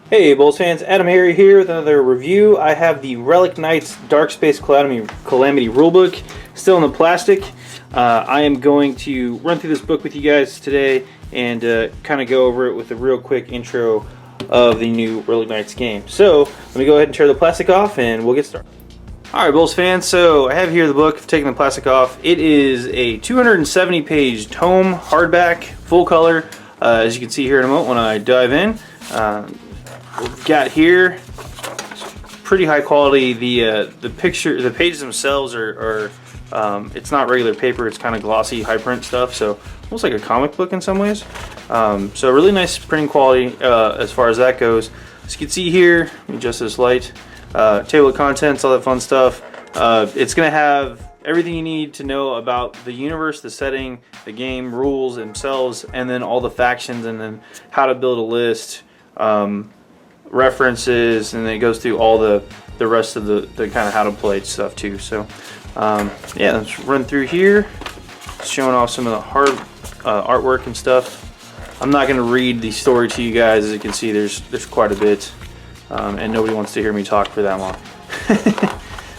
Hey BoLS fans, AdamHarry here with another review. I have the Relic Knights Dark Space Calamity rulebook, still in the plastic. I am going to run through this book with you guys today and kind of go over it with a real quick intro of the new Relic Knights game. So let me go ahead and tear the plastic off and we'll get started. Alright BoLS fans, so I have here the book, taking the plastic off. It is a 270 page tome, hardback, full color, as you can see here in a moment when I dive in. We've got here pretty high quality. The pages themselves are it's not regular paper. It's kind of glossy, high print stuff. So almost like a comic book in some ways. So really nice printing quality as far as that goes. As you can see here, let me adjust this light. Table of contents, all that fun stuff. It's gonna have everything you need to know about the universe, the setting, the game rules themselves, and then all the factions, and then how to build a list. References, and then it goes through all the rest of the kind of how to play stuff too. So yeah, let's run through here, showing off some of the hard artwork and stuff. I'm not going to read the story to you guys. As you can see, there's quite a bit, and nobody wants to hear me talk for that long.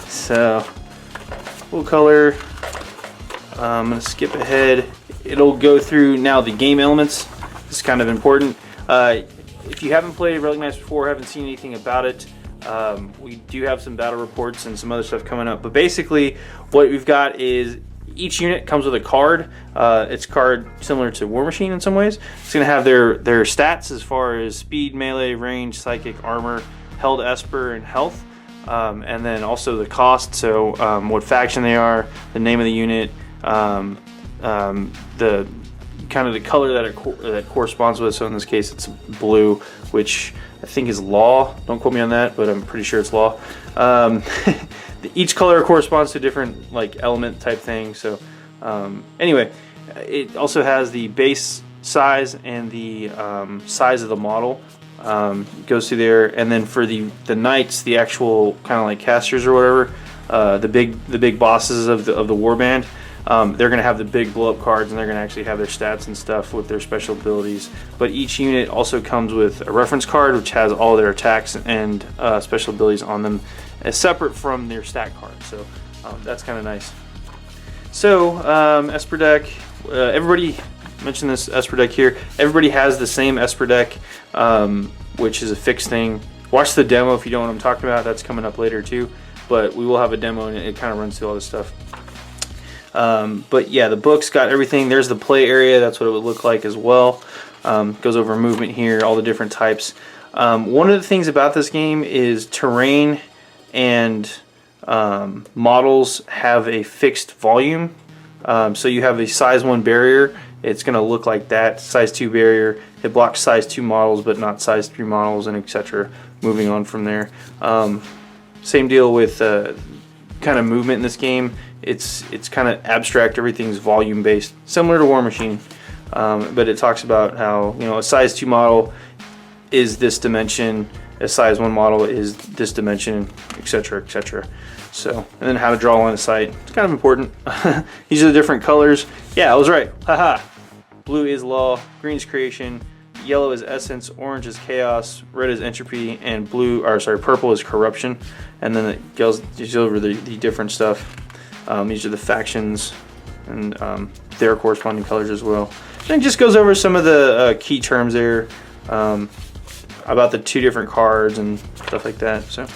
So full color. I'm going to skip ahead. It'll go through now the game elements. This is kind of important. If you haven't played Relic Knights before, haven't seen anything about it, we do have some battle reports and some other stuff coming up. But basically, what we've got is each unit comes with a card. It's a card similar to War Machine in some ways. It's going to have their stats as far as speed, melee, range, psychic, armor, held Esper, and health. And then also the cost, so what faction they are, the name of the unit, the kind of the color that corresponds with. So in this case it's blue, which I think is law. Don't quote me on that, but I'm pretty sure it's law. Each color corresponds to a different like element type thing. So anyway, it also has the base size and the size of the model. Goes through there, and then for the knights, the actual kind of like casters or whatever, the big bosses of the warband. They're going to have the big blow-up cards, and they're going to actually have their stats and stuff with their special abilities. But each unit also comes with a reference card, which has all their attacks and special abilities on them, as separate from their stat card. So that's kind of nice. So Esper Deck, everybody mentioned this Esper Deck here. Everybody has the same Esper Deck, which is a fixed thing. Watch the demo if you don't know what I'm talking about. That's coming up later too. But we will have a demo, and it kind of runs through all this stuff. But yeah, the book's got everything. There's the play area. That's what it would look like as well. Goes over movement here, all the different types. One of the things about this game is terrain and models have a fixed volume. So you have a size 1 barrier. It's going to look like that. Size 2 barrier. It blocks size 2 models, but not size 3 models, and etc. Moving on from there. Same deal with kind of movement in this game. It's kind of abstract. Everything's volume based, similar to War Machine, but it talks about how, you know, a size 2 model is this dimension, a size 1 model is this dimension, etc., etc. So, and then how to draw line of sight. It's kind of important. These are the different colors. Yeah, I was right. Haha. Blue is law, green is creation, yellow is essence, orange is chaos, red is entropy, and purple is corruption. And then it goes over the different stuff. These are the factions and their corresponding colors as well. And it just goes over some of the key terms there about the 2 different cards and stuff like that. So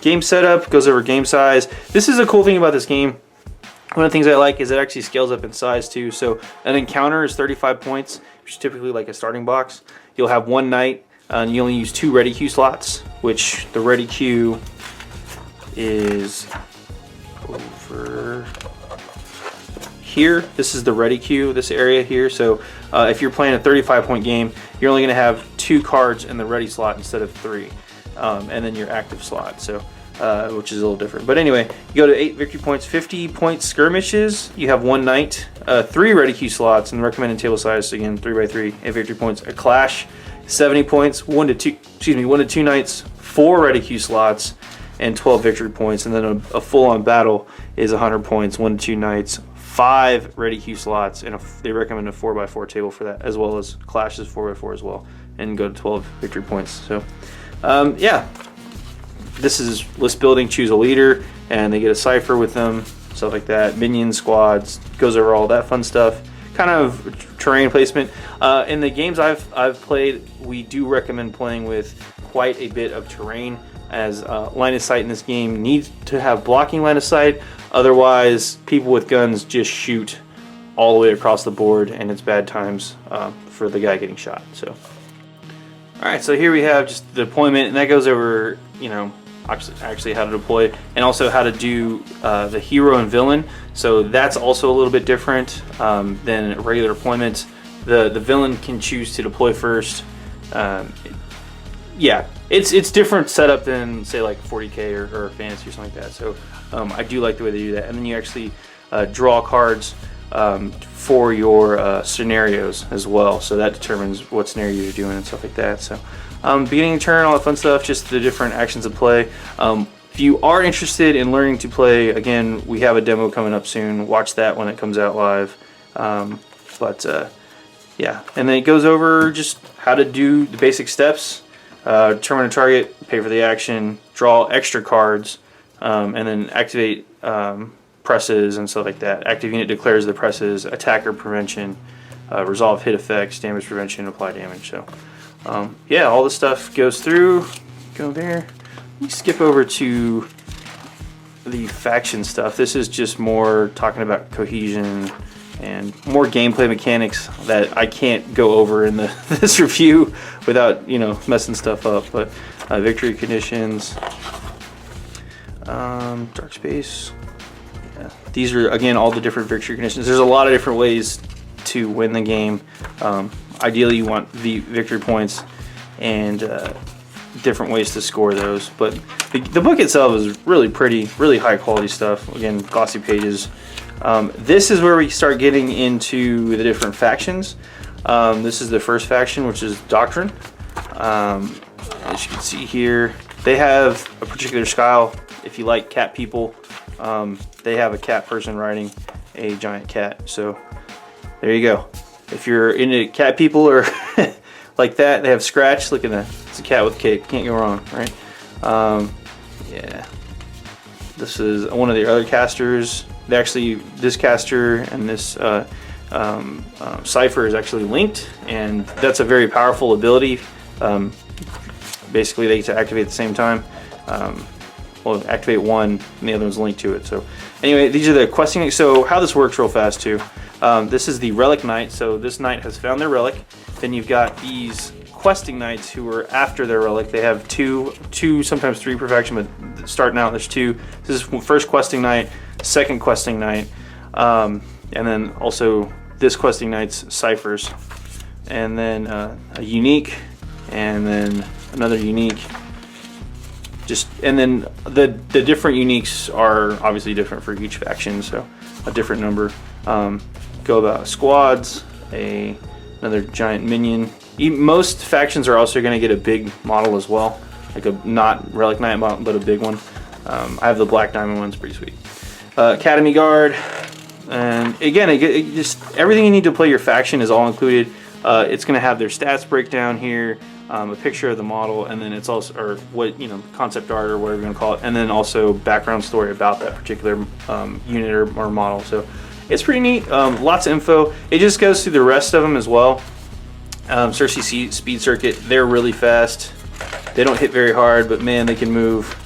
game setup, goes over game size. This is a cool thing about this game. One of the things I like is it actually scales up in size too. So an encounter is 35 points, which is typically like a starting box. You'll have 1 knight, and you only use 2 ready queue slots, which the ready queue is over here. This is the ready queue, this area here. So if you're playing a 35-point game, you're only going to have 2 cards in the ready slot instead of 3, and then your active slot. So which is a little different. But anyway, you go to 8 victory points, 50-point skirmishes. You have 1 knight, 3 ready queue slots, and the recommended table size again 3x3, 8 victory points. A clash, 70 points, 1 to 2 knights, 4 ready queue slots, and 12 victory points. And then a full-on battle is 100 points, 1 to 2 knights, 5 ready queue slots, and they recommend a 4x4 table for that, as well as clashes 4x4 as well. and go to 12 victory points. So yeah, this is list building. Choose a leader, and they get a cipher with them, stuff like that. Minion squads, goes over all that fun stuff. Kind of terrain placement. In the games I've played, we do recommend playing with quite a bit of terrain, as line of sight in this game needs to have blocking line of sight. Otherwise, people with guns just shoot all the way across the board, and it's bad times for the guy getting shot. So, all right, so here we have just the deployment, and that goes over, you know, actually how to deploy, and also how to do the hero and villain. So that's also a little bit different than a regular deployment. The villain can choose to deploy first. Yeah, it's different setup than, say, like 40k or fantasy or something like that. So I do like the way they do that. And then you actually draw cards for your scenarios as well. So that determines what scenario you're doing and stuff like that. So beginning of turn, all that fun stuff, just the different actions of play. If you are interested in learning to play, again, we have a demo coming up soon. Watch that when it comes out live. Yeah, and then it goes over just how to do the basic steps. Determine a target, pay for the action, draw extra cards, and then activate presses and stuff like that. Active unit declares the presses, attacker prevention, resolve hit effects, damage prevention, apply damage. So yeah, all this stuff goes through. Go there. Let me skip over to the faction stuff. This is just more talking about cohesion and more gameplay mechanics that I can't go over in this review without, you know, messing stuff up. But victory conditions, dark space. Yeah. These are, again, all the different victory conditions. There's a lot of different ways to win the game. Ideally, you want the victory points and different ways to score those. But the book itself is really pretty, really high quality stuff. Again, glossy pages. This is where we start getting into the different factions. This is the first faction, which is Doctrine. As you can see here, they have a particular style. If you like cat people, they have a cat person riding a giant cat. So there you go. If you're into cat people or like that, they have Scratch. Look at that. It's a cat with a cape. Can't go wrong, right? Yeah. This is one of the other casters. They actually, this caster and this cipher is actually linked, and that's a very powerful ability. Basically, they get to activate at the same time. Well, activate one, and the other one's linked to it. So, anyway, these are the questing. So, how this works real fast too. This is the Relic Knight. So, this knight has found their relic. Then you've got these questing knights who are after their relic. They have two, sometimes three per faction, but starting out, there's two. This is first questing knight, second questing knight, and then also this questing knight's ciphers, and then a unique, and then another unique. And then the different uniques are obviously different for each faction, so a different number. Go about squads, another giant minion. Most factions are also going to get a big model as well, like a not Relic Knight model, but a big one. I have the black diamond one; it's pretty sweet. Academy Guard, and again, it just everything you need to play your faction is all included. It's going to have their stats breakdown here, a picture of the model, and then it's also, or what, you know, concept art or whatever you're going to call it, and then also background story about that particular unit or model. So it's pretty neat. Lots of info. It just goes through the rest of them as well. Cersei Speed Circuit, they're really fast. They don't hit very hard, but man, they can move.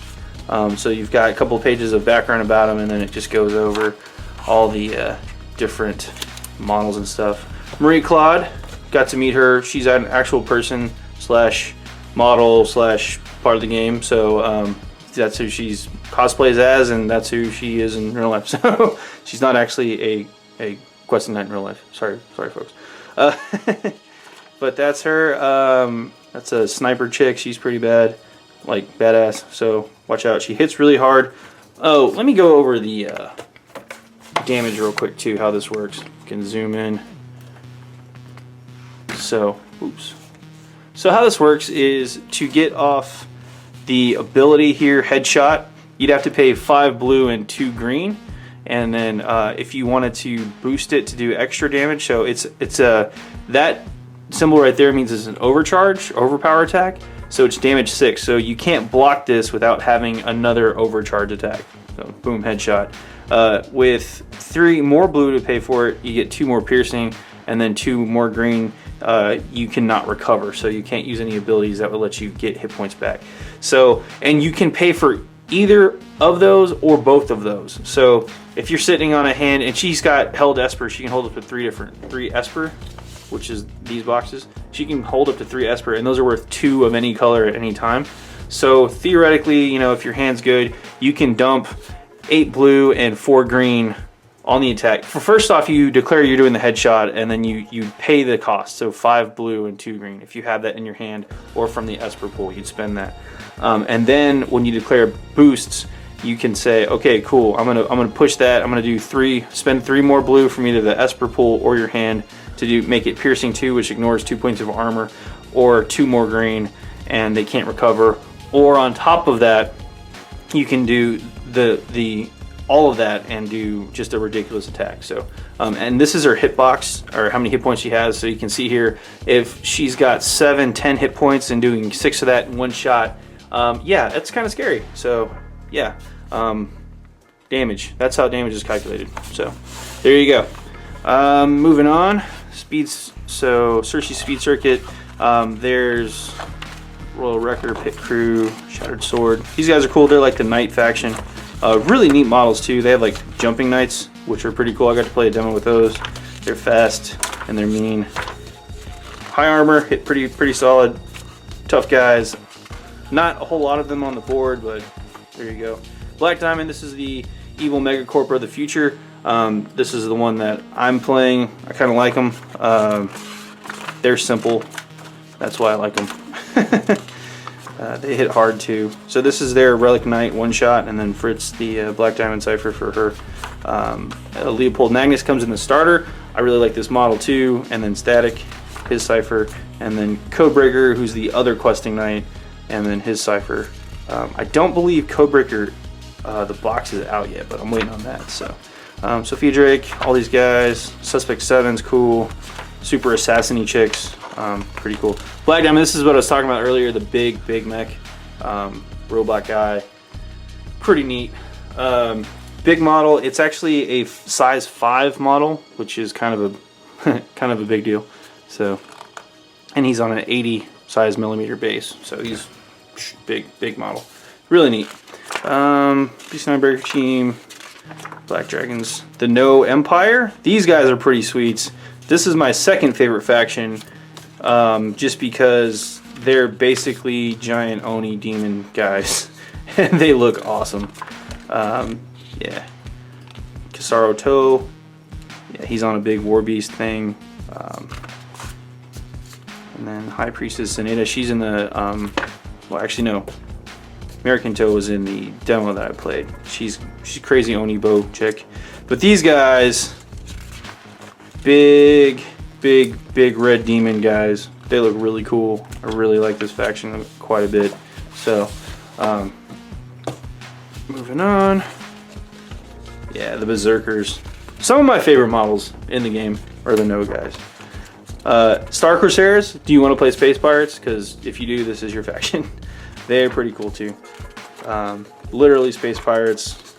So you've got a couple of pages of background about them, and then it just goes over all the different models and stuff. Marie Claude, got to meet her. She's an actual person slash model slash part of the game. So that's who she's cosplays as, and that's who she is in real life. So she's not actually a questing knight in real life. Sorry, folks. But that's her. That's a sniper chick. She's pretty bad, like badass. So watch out. She hits really hard. Oh, let me go over the damage real quick too. How this works. You can zoom in. So, oops. So how this works is to get off the ability here, headshot, you'd have to pay 5 blue and 2 green. And then if you wanted to boost it to do extra damage, so it's that symbol right there means it's an overcharge, overpower attack. So it's damage 6. So you can't block this without having another overcharge attack. So boom, headshot. With 3 more blue to pay for it, you get 2 more piercing, and then 2 more green. You cannot recover, so you can't use any abilities that would let you get hit points back. So, and you can pay for either of those or both of those. So if you're sitting on a hand and she's got held Esper, she can hold up to 3 Esper, which is these boxes. She can hold up to 3 Esper, and those are worth 2 of any color at any time. So theoretically, you know, if your hand's good, you can dump 8 blue and 4 green on the attack. First off, you declare you're doing the headshot, and then you pay the cost. So 5 blue and 2 green. If you have that in your hand or from the Esper pool, you'd spend that. And then when you declare boosts, you can say, okay, cool, I'm gonna push that. I'm gonna spend 3 more blue from either the Esper pool or your hand to make it piercing 2, which ignores 2 points of armor, or 2 more green, and they can't recover. Or on top of that, you can do all of that and do just a ridiculous attack. So, and this is her hitbox, or how many hit points she has. So you can see here, if she's got 7, 10 hit points and doing 6 of that in one shot, yeah, it's kind of scary. So, yeah, damage. That's how damage is calculated. So, there you go. Moving on, speeds. So, Cersei's Speed Circuit. There's Royal Wrecker, Pit Crew, Shattered Sword. These guys are cool. They're like the Knight faction. Really neat models too. They have like jumping knights, which are pretty cool. I got to play a demo with those. They're fast and they're mean. High armor, hit pretty solid. Tough guys. Not a whole lot of them on the board, but there you go. Black Diamond. This is the evil Megacorp of the future. This is the one that I'm playing. I kind of like them. They're simple. That's why I like them. They hit hard too. So this is their Relic Knight one shot, and then Fritz the Black Diamond Cipher for her. Leopold Magnus comes in the starter. I really like this model too. And then Static, his Cipher, and then Codebreaker, who's the other questing knight, and then his Cipher. I don't believe Codebreaker, the box is out yet, but I'm waiting on that. So Sophia Drake, all these guys. Suspect 7's cool. Super assassin-y chicks. Pretty cool. Black Diamond, this is what I was talking about earlier, the big mech robot guy. Pretty neat. Big model. It's actually a size 5 model, which is kind of a big deal. So, and he's on an 80 size millimeter base, so he's big model. Really neat. Beast Breaker Team, Black Dragons, the No Empire. These guys are pretty sweet. This is my second favorite faction. Just because they're basically giant Oni demon guys and they look awesome. Yeah, Kisaro To, yeah, he's on a big war beast thing. And then High Priestess Saneda, she's in the well, actually no, American Toe was in the demo that I played. She's crazy Oni bow chick. But these guys, big red demon guys. They look really cool. I really like this faction quite a bit. So, moving on. Yeah, the Berserkers. Some of my favorite models in the game are the No guys. Star Corsairs. Do you want to play Space Pirates? Because if you do, this is your faction. They're pretty cool too. Literally Space Pirates.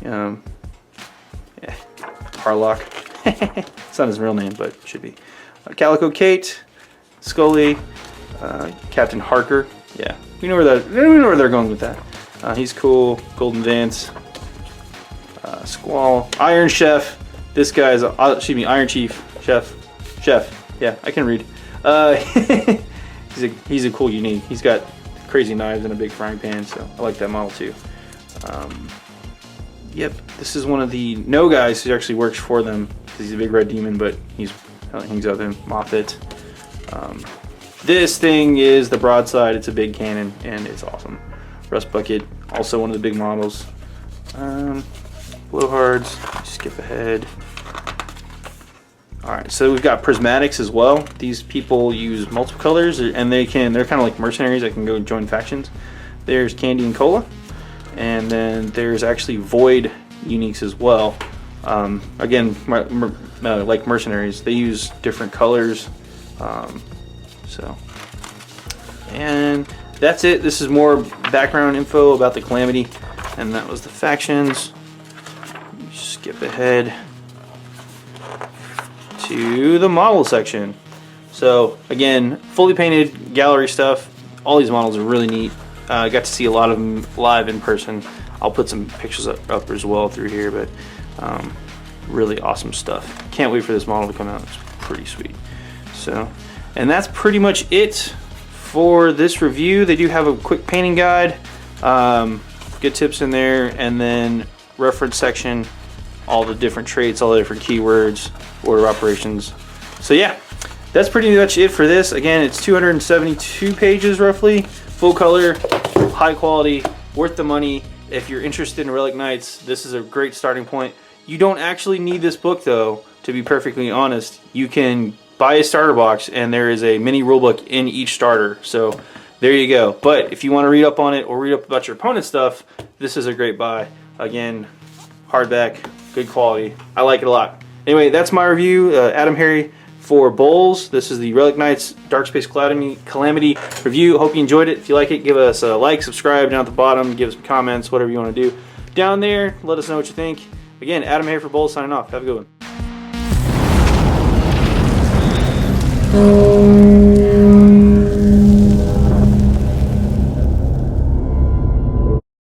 Yeah, Harlock. It's not his real name, but it should be. Calico Kate, Scully, Captain Harker. Yeah, we know where they're going with that. He's cool. Golden Vance, Squall, Iron Chef. This guy's Iron Chief, Chef. Yeah, I can read. He's a cool unique. He's got crazy knives and a big frying pan, so I like that model too. Yep, this is one of the No guys who actually works for them. He's a big red demon, but he's hangs out there. Moffat. This thing is the Broadside. It's a big cannon, and it's awesome. Rust Bucket, also one of the big models. Blowhards. Skip ahead. All right, so we've got prismatics as well. These people use multiple colors, and they're kind of like mercenaries that can go join factions. There's Candy and Cola, and then there's actually Void uniques as well. Again, like mercenaries, they use different colors And that's it. This is more background info about the Calamity, and that was the factions. Skip ahead to the model section. So again, fully painted gallery stuff. All these models are really neat. I got to see a lot of them live in person. I'll put some pictures up as well through here, but really awesome stuff. Can't wait for this model to come out. It's pretty sweet. So, and that's pretty much it for this review. They do have a quick painting guide, good tips in there, and then reference section, all the different traits, all the different keywords, order operations. So yeah, that's pretty much it for this. Again, it's 272 pages roughly, full color, high quality, worth the money. If you're interested in Relic Knights, this is a great starting point. You don't actually need this book though, to be perfectly honest. You can buy a starter box and there is a mini rulebook in each starter. So there you go. But if you want to read up on it or read up about your opponent's stuff, this is a great buy. Again, hardback, good quality. I like it a lot. Anyway, that's my review. AdamHarry for BoLS. This is the Relic Knights Dark Space Calamity review. Hope you enjoyed it. If you like it, give us a like, subscribe down at the bottom, give us some comments, whatever you want to do. Down there, let us know what you think. Again, AdamHarry for BoLS signing off. Have a good one.